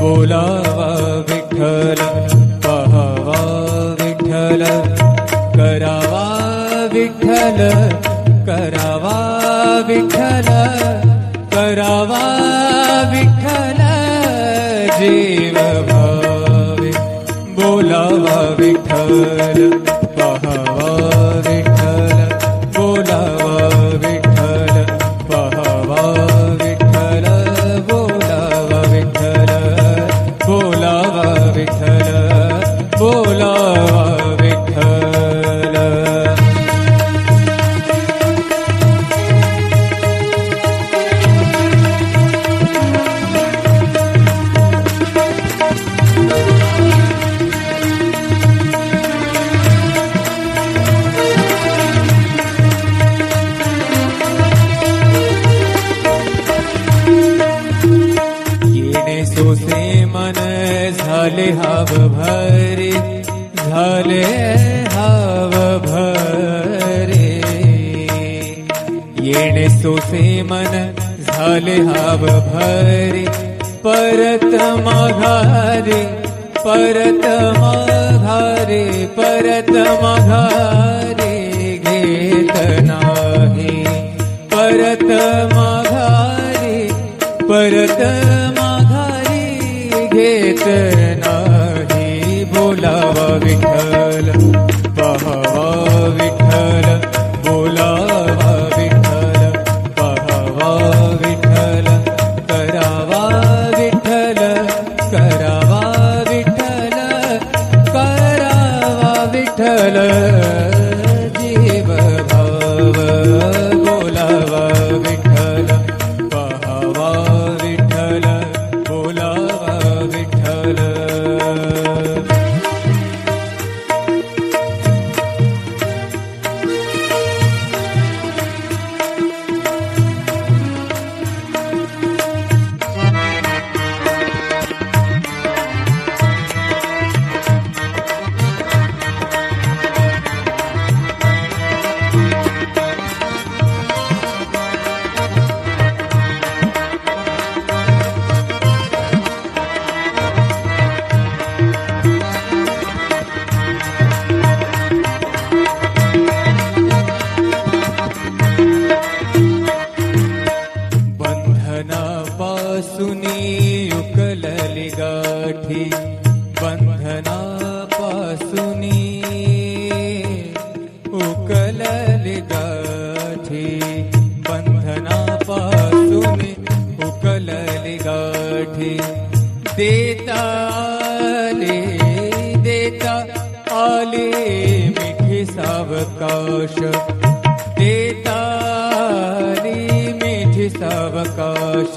बोलावा विठ्ठल, पहावा विठ्ठल, करावा विठ्ठल, करावा विठ्ठल, करावा विठ्ठल, जीव भावे बोलावा विठ्ठल, पहावा विठ्ठल, बोलावा विठ्ठल, पहावा विठ्ठल, बोलावा विठ्ठल, बोलावा विठ्ठल, बोलावा विठ्ठल. सोसे मन झाले हाव भरे, झाले हाव भरे, येणे सोसे मन झाले हाव भरे, परत माघारे, परत माघारे, परत माघारे घेत नाही, परत माघारे, परत माघारी घेत नाही. बोलावा विठ्ठल, पहावा विठ्ठल, बोलावा विठ्ठल, पहावा विठ्ठल, करावा विठ्ठल, करावा विठ्ठल, करावा विठ्ठल, जीव भाव बोलावा विठ्ठल, पहावा विठ्ठल, बोलावा विठ्ठल. बंधनापासूनी उकलली गाठी, बंधनापासूनी उकलली गाठी, बंधनापासूनी उकलली गाठी. देता आले, देता आले मिठी सावकाश, देता आली मिठी सावकाश.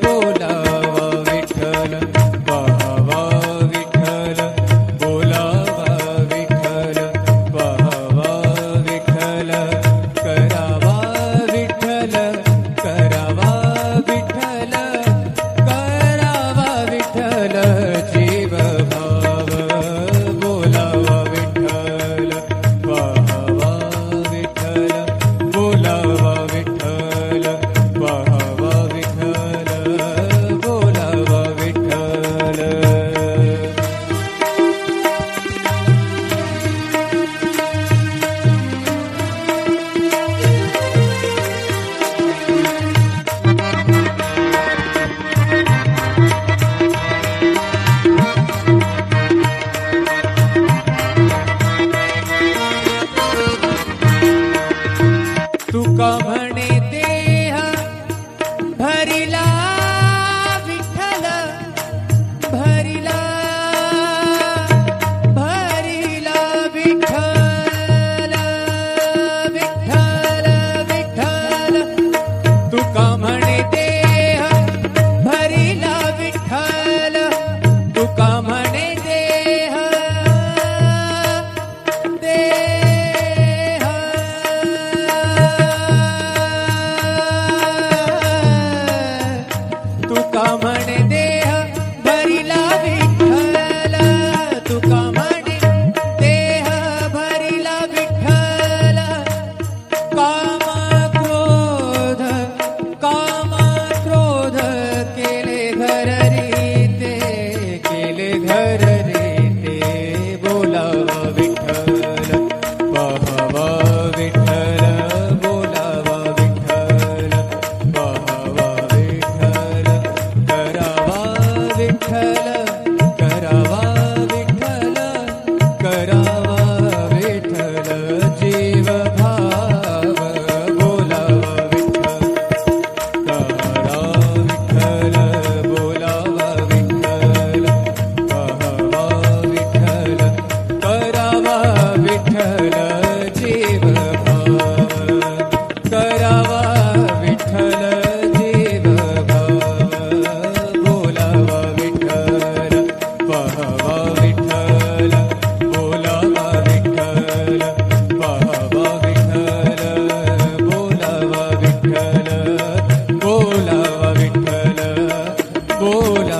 बोलावा विठ्ठल, पहावा विठ्ठल, बोलावा विठ्ठल, पहावा विठ्ठल, करावा विठ्ठल, करावा विठ्ठल, करावा विठ्ठल, जीव भाव बोलावा विठ्ठल, पहावा विठ्ठल, बोलावा विठ्ठल, पहावा विठ्ठल, बोलावा विठ्ठल. तुका म्हणे देह भरिला विठ्ठल, भरिला, भरिला विठ्ठल, विठ्ठल, विठ्ठल. तुका म्हणे देह भरिला विठ्ठल, तुका म्हणे देह, देह तुका म्हणे देह भरिला विठ्ठल, तुका म्हणे देह भरिला विठ्ठल. काम क्रोध, काम क्रोध केले घररी ते,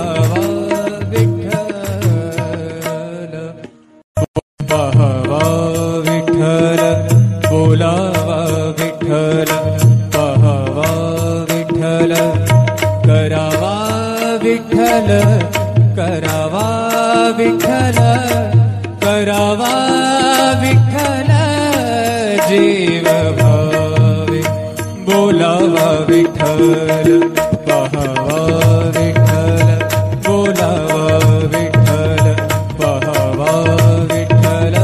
बोलावा विठ्ठल पहावा विठ्ठल बोलावा विठ्ठल पहावा विठ्ठल करावा विठ्ठल करावा विठ्ठल करावा विठ्ठल जीव भावे बोलावा विठ्ठल पहावा विठ्ठल बोलावा विठ्ठल पहावा विठ्ठल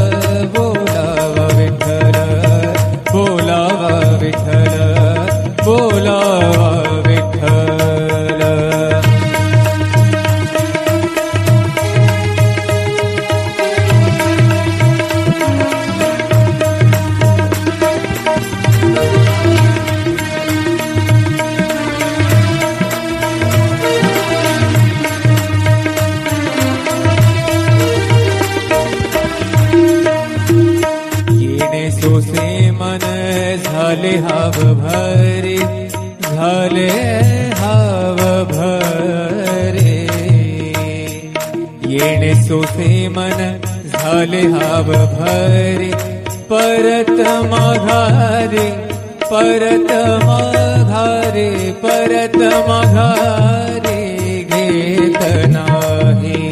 बोलावा विठ्ठल बोलावा विठ्ठल बोलावा विठ्ठल सोसे मन झाले हाव भरे झाले हाव भरे येणे सोसे मन झाले हाव भरे परत माघारे परत माघारे परत माघारे घेत नाही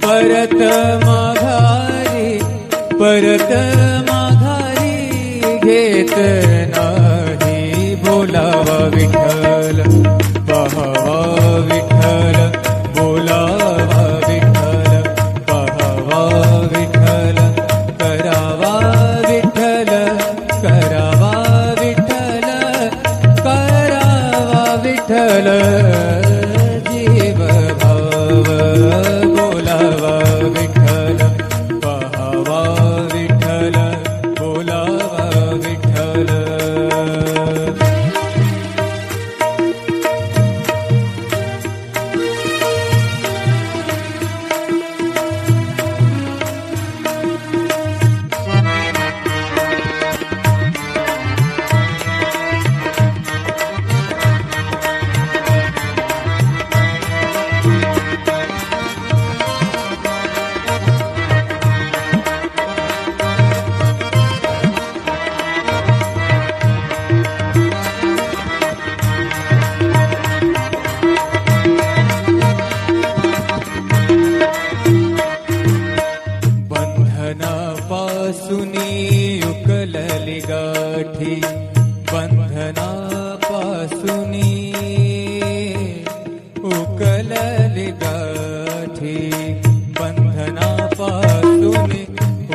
परत माघारे परत घेत नाही बोलावा विठ्ठल पहावा विठ्ठल बोलावा विठ्ठल पहावा विठ्ठल करावा विठ्ठल करावा विठ्ठल करावा विठ्ठल जीव भाव बोलावा विठ्ठल पहावा विठ्ठल बोलावा विठ्ठल बंधनापासुनी उकलली गाठी बंधनापासुनी उकलली गाठी बंधनापासुनी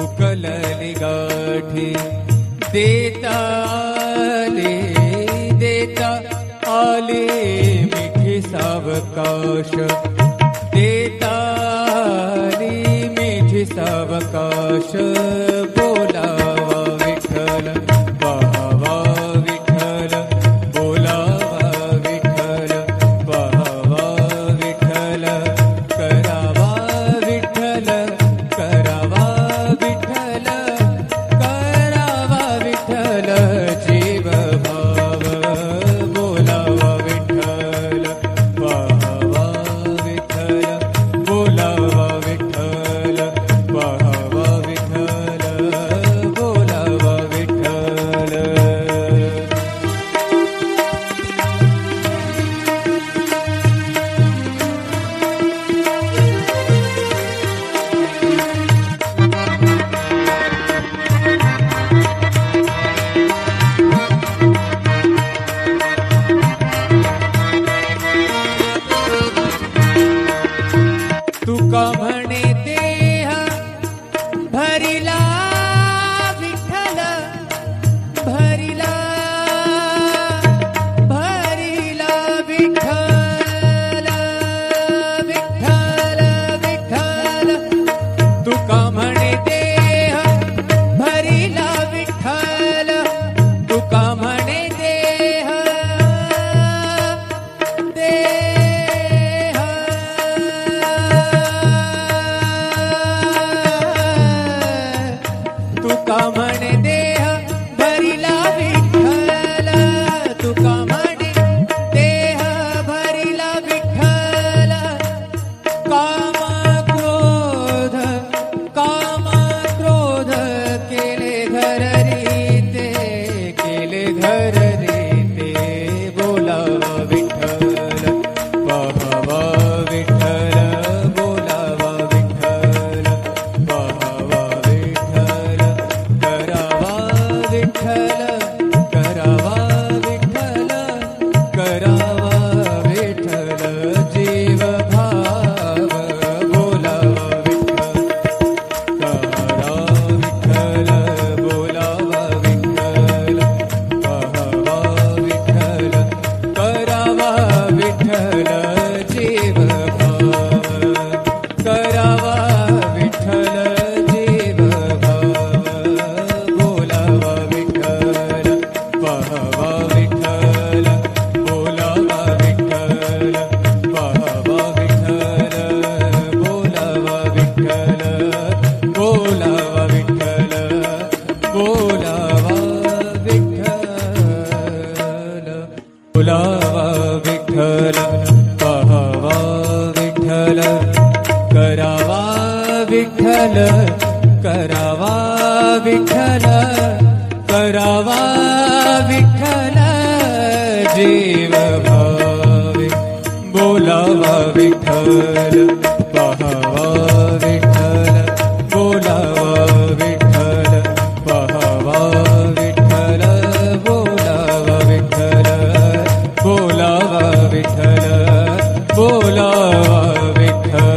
उकलली गाठी देता आले मिठी सावकाश देता सावकाश बोलावा विठ्ठल पहावा विठ्ठल बोलावा विठ्ठल पहावा विठ्ठल करावा विठ्ठल करावा विठ्ठल करावा विठ्ठल जीव भाव बोलावा विठ्ठल पहावा विठ्ठल बोलावा विठ्ठल पहावा विठ्ठल बोलावा विठ्ठल तुका म्हणे देह भरिला विठ्ठल भरिला भरिला विठ्ठल विठ्ठल विठ्ठल तुका म्हणे देह भरिला विठ्ठल तुका म्हणे देह देह विठ्ठल करावा विठ्ठल करावा विठ्ठल करावा विठ्ठल जीव भावे बोलावा विठ्ठल पहावा विठ्ठल बोलावा विठ्ठल पहावा विठ्ठल बोलावा विठ्ठल बोलावा विठ्ठल बोलावा विठ्ठल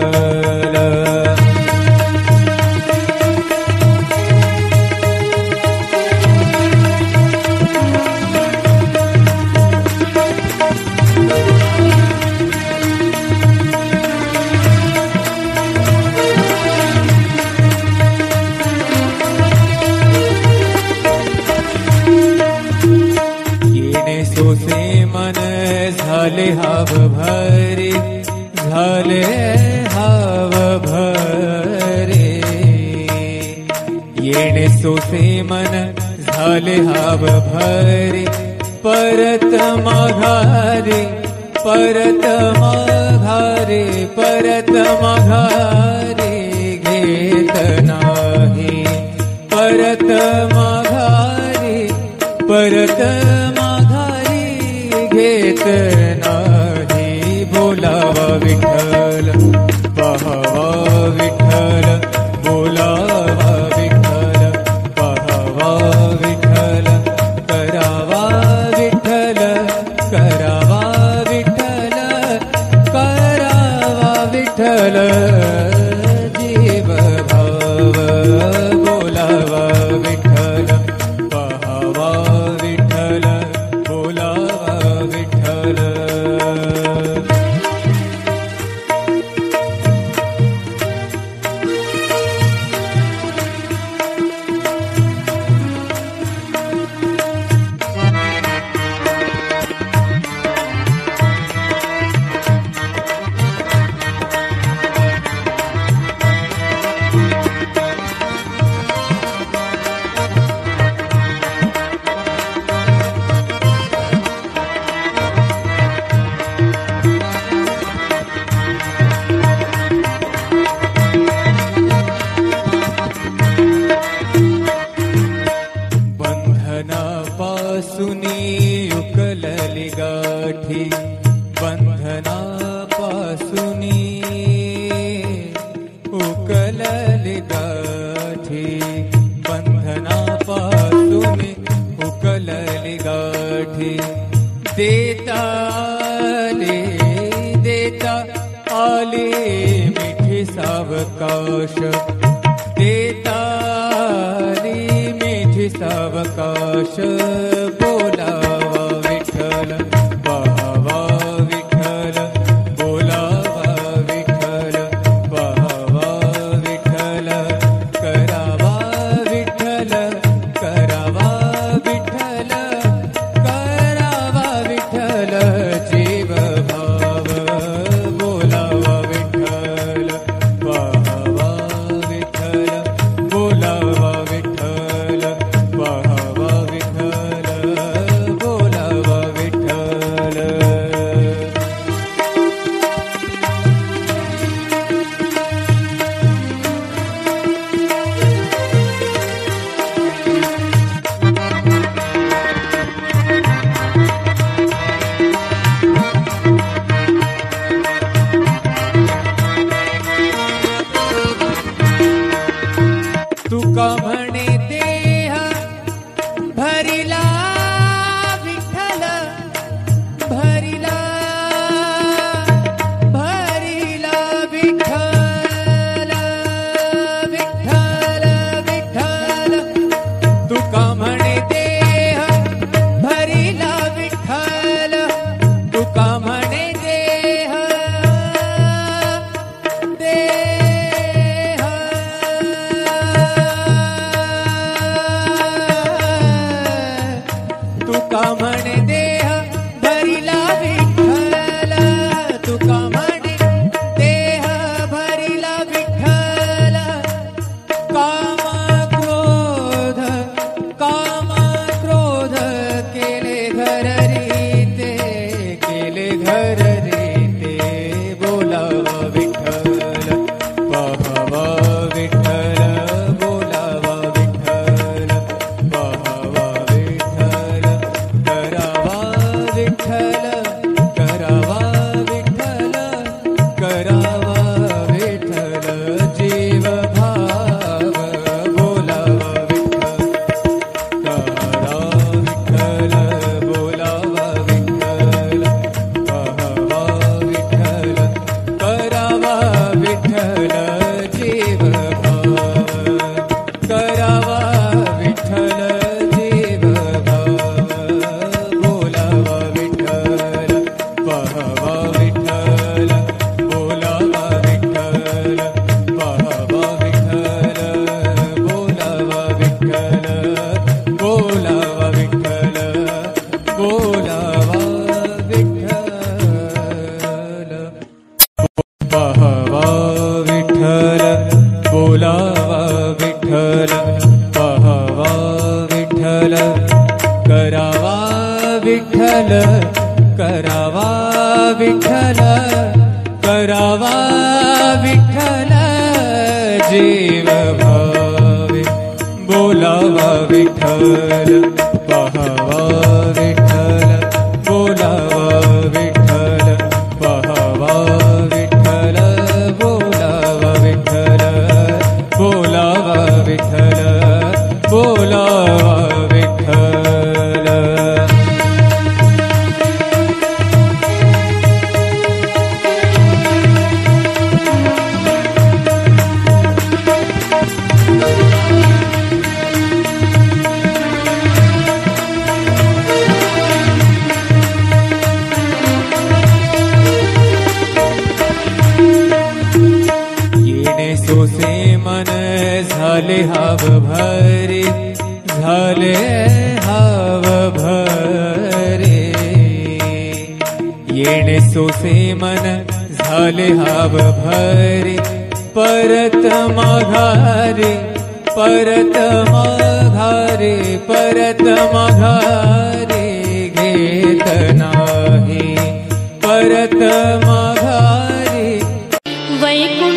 सोसे मन झाले हाव भरे झाले हाव भरे येणे सोसे मन झाले हाव भरे परत माघारे परत माघारे परत माघारे घेत नाही परत माघारे परत घेत नाही बोलावा विठ्ठल पहावा विठ्ठल बोलावा विठ्ठल पहावा विठ्ठल करावा विठ्ठल करावा विठ्ठल करावा विठ्ठल जीव भाव बोलावा विठ्ठल पहावा विठ्ठल बोलावा विठ्ठल बंधनापासुनी उकलली गाठी बंधनापासुनी उकलली गाठी बंधनापासुनी उकलली गाठी देता आले मिठी सावकाश देता सावकाश बोलावा विठ्ठल पहावा विठ्ठल बोलावा विठ्ठल पहावा विठ्ठल करावा विठ्ठल करावा विठ्ठल करावा विठ्ठल जीव भाव बोलावा विठ्ठल पहावा विठ्ठल बोलावा विठ्ठल पहावा विठ्ठल करावा विठ्ठल जीव भाव बोलावा विठ्ठल करा विठ्ठल बोलावा विठ्ठल पाहावा विठ्ठल करावा विठ्ठल जीव भाव करावा विठ्ठल जीव भाव बोलावा विठ्ठल पाहावा विठ्ठल बोलावा विठ्ठल पाहावा विठ्ठल बोलावा विठ्ठल बोलावा विठ्ठल बोलावा विठ्ठल पाहावा विठ्ठल बोलावा विठ्ठल पाहावा विठ्ठल करावा विठ्ठल करावा विठ्ठल करावा विठ्ठल जीव भावे बोलावा विठ्ठल पाहावा विठ्ठल बोलावा विठ्ठल पाहावा विठ्ठल बोलावा विठ्ठल बोलावा विठ्ठल बोलावा विठ्ठल येणे सोसे मन झाले हाव भरे झाले हाव भरे येणे सोसे मन झाले हाव भरे परत माघारे परत माघारे परत माघारे घेत नाही परत माघारे वैकुंठ